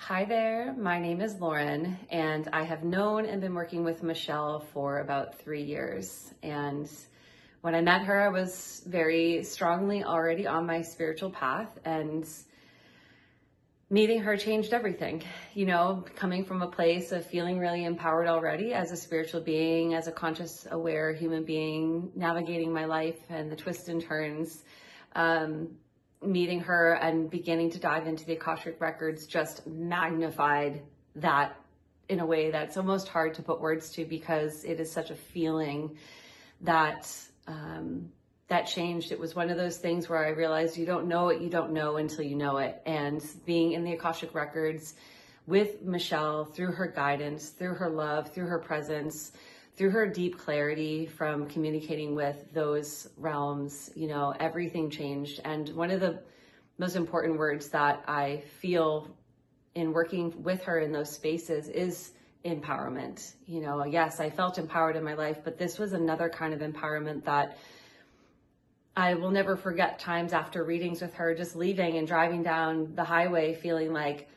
Hi there, my name is Lauren, and I have known and been working with Michelle for about 3 years. And when I met her, I was very strongly already on my spiritual path, and meeting her changed everything. You know, coming from a place of feeling really empowered already as a spiritual being, as a conscious, aware human being, navigating my life and the twists and turns. Meeting her and beginning to dive into the Akashic Records just magnified that in a way that's almost hard to put words to, because it is such a feeling that that changed. It was one of those things where I realized you don't know what you don't know until you know it. And being in the Akashic Records with Michelle, through her guidance, through her love, through her presence, through her deep clarity from communicating with those realms, you know, everything changed. And one of the most important words that I feel in working with her in those spaces is empowerment. You know, yes, I felt empowered in my life, but this was another kind of empowerment that I will never forget. Times after readings with her, just leaving and driving down the highway feeling like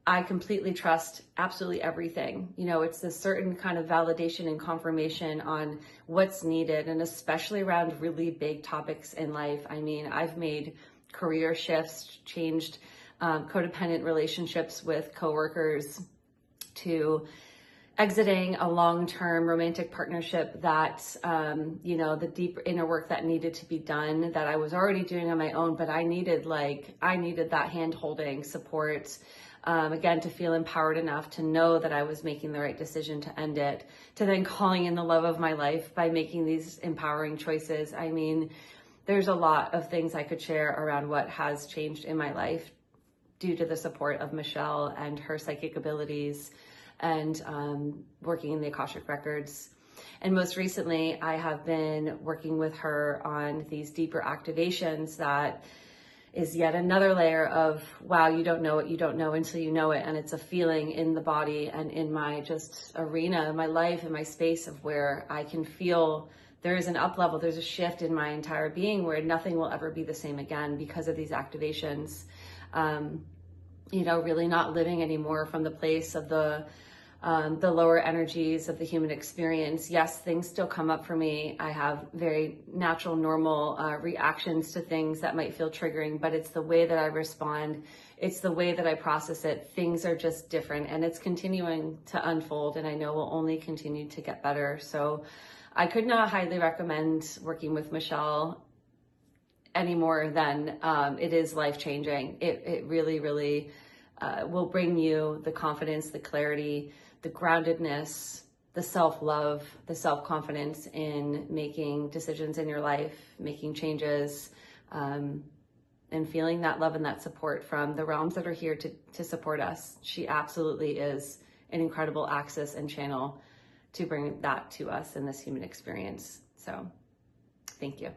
I completely trust absolutely everything. You know, it's a certain kind of validation and confirmation on what's needed, and especially around really big topics in life. I mean, I've made career shifts, changed codependent relationships with coworkers, to exiting a long-term romantic partnership that, you know, the deep inner work that needed to be done that I was already doing on my own, but I needed that hand-holding support. Again, to feel empowered enough to know that I was making the right decision to end it, to then calling in the love of my life by making these empowering choices. I mean, there's a lot of things I could share around what has changed in my life due to the support of Michelle and her psychic abilities and working in the Akashic Records. And most recently, I have been working with her on these deeper activations that is yet another layer of, wow, you don't know what you don't know until you know it. And it's a feeling in the body and in my just arena, my life and my space of where I can feel there is an up level, there's a shift in my entire being where nothing will ever be the same again because of these activations. You know, really not living anymore from the place of the lower energies of the human experience. Yes, things still come up for me. I have very natural, normal reactions to things that might feel triggering, but it's the way that I respond. It's the way that I process it. Things are just different, and it's continuing to unfold, and I know will only continue to get better. So I could not highly recommend working with Michelle any more than it is life-changing. It really, really will bring you the confidence, the clarity, the groundedness, the self-love, the self-confidence in making decisions in your life, making changes, and feeling that love and that support from the realms that are here to support us. She absolutely is an incredible access and channel to bring that to us in this human experience. So thank you.